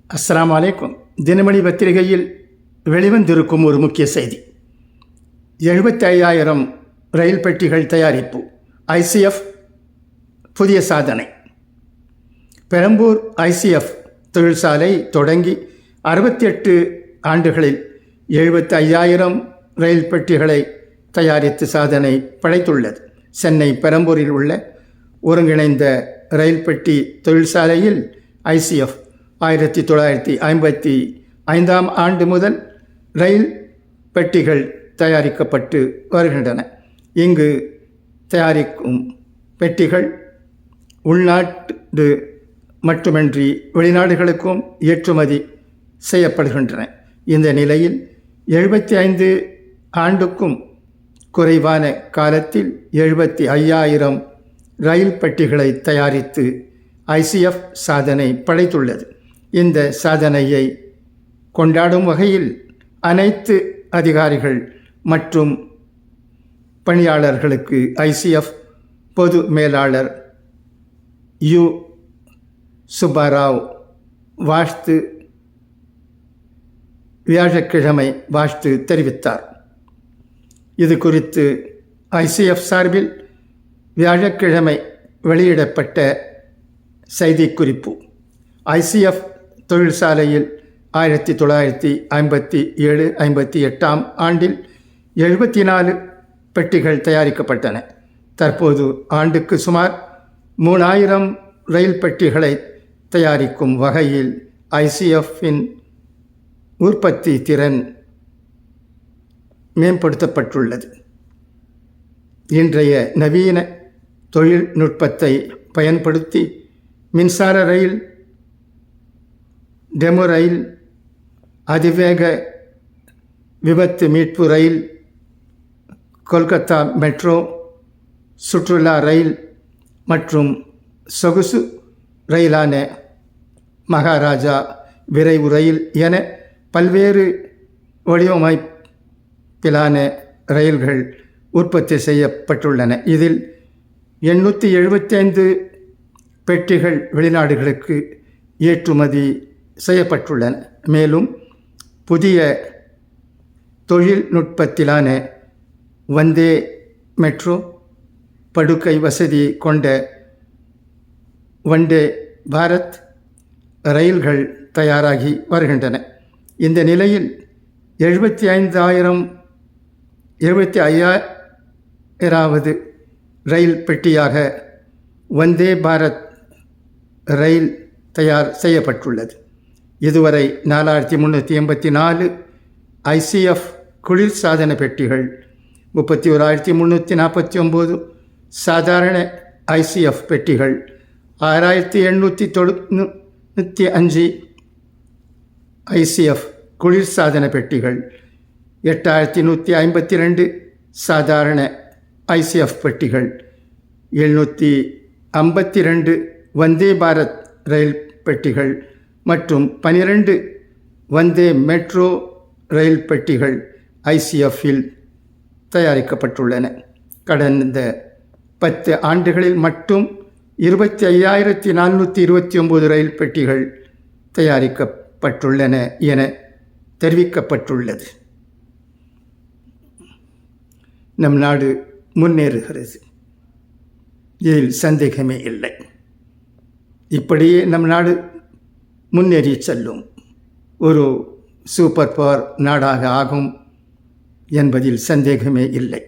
அஸ்ஸலாமு அலைக்கும். தினமணி பத்திரிகையில் வெளிவந்திருக்கும் ஒரு முக்கிய செய்தி. 75,000 ரயில் பெட்டிகள் தயாரிப்பு. ICF புதிய சாதனை. பெரம்பூர் ICF தொழிற்சாலை தொடங்கி 68 ஆண்டுகளில் 75,000 ரயில் பெட்டிகளை தயாரித்து சாதனை படைத்துள்ளது. சென்னை பெரம்பூரில் உள்ள ஒருங்கிணைந்த ரயில் பெட்டி தொழிற்சாலையில் ICF 1955ஆம் ஆண்டு முதல் ரயில் பெட்டிகள் தயாரிக்கப்பட்டு வருகின்றன. இங்கு தயாரிக்கும் பெட்டிகள் உள்நாட்டு மட்டுமின்றி வெளிநாடுகளுக்கும் ஏற்றுமதி செய்யப்படுகின்றன. இந்த நிலையில் 75 ஆண்டுக்கும் குறைவான காலத்தில் 75,000 ரயில் பெட்டிகளை தயாரித்து ICF சாதனை படைத்துள்ளது. இந்த சாதனையை கொண்டாடும் வகையில் அனைத்து அதிகாரிகள் மற்றும் பணியாளர்களுக்கு ICF பொது மேலாளர் U. சுப்பாராவ் வியாழக்கிழமை வாழ்த்து தெரிவித்தார். இது குறித்து ICF சார்பில் வியாழக்கிழமை வெளியிடப்பட்ட செய்திக்குறிப்பு. ICF தொழிற்சாலையில் 1957-58ஆம் ஆண்டில் 74 பெட்டிகள் தயாரிக்கப்பட்டன. தற்போது ஆண்டுக்கு சுமார் 3000 ரயில் பெட்டிகளை தயாரிக்கும் வகையில் ICF-இன் உற்பத்தி திறன் மேம்படுத்தப்பட்டுள்ளது. இன்றைய நவீன தொழில்நுட்பத்தை பயன்படுத்தி மின்சார ரயில், டெமோ ரயில், அதிவேக விபத்து மீட்பு ரயில், கொல்கத்தா மெட்ரோ, சுற்றுலா ரயில் மற்றும் சொகுசு ரயிலான மகாராஜா விரைவு ரயில் என பல்வேறு வடிவமைப்பிலான ரயில்கள் உற்பத்தி செய்யப்பட்டுள்ளன. இதில் 875 பெட்டிகள் வெளிநாடுகளுக்கு ஏற்றுமதி செய்யப்பட்டுள்ளன. மேலும் புதிய தொழில்நுட்பத்திலான வந்தே மெட்ரோ, படுக்கை வசதி கொண்ட வந்தே பாரத் ரயில்கள் தயாராகி வருகின்றன. இந்த நிலையில் 75,000வது ரயில் பெட்டியாக வந்தே பாரத் ரயில் தயார் செய்யப்பட்டுள்ளது. இதுவரை 4,384 ICF குளிர்சாதன பெட்டிகள், 31,349 சாதாரண ICF பெட்டிகள், 6,895 ICF குளிர்சாதன பெட்டிகள், 8,152 சாதாரண ICF பெட்டிகள், 752 வந்தே பாரத் ரயில் பெட்டிகள் மற்றும் 12 வந்தே மெட்ரோ ரயில் பெட்டிகள் ICF-இல் தயாரிக்கப்பட்டுள்ளன. கடந்த 10 ஆண்டுகளில் மட்டும் 25,429 ரயில் பெட்டிகள் தயாரிக்கப்பட்டுள்ளன என தெரிவிக்கப்பட்டுள்ளது. நம் நாடு முன்னேறுகிறது, இதில் சந்தேகமே இல்லை. இப்படியே நம் நாடு முன்னேறி செல்லும் ஒரு சூப்பர் பவர் நாடாக ஆகும் என்பதில் சந்தேகமே இல்லை.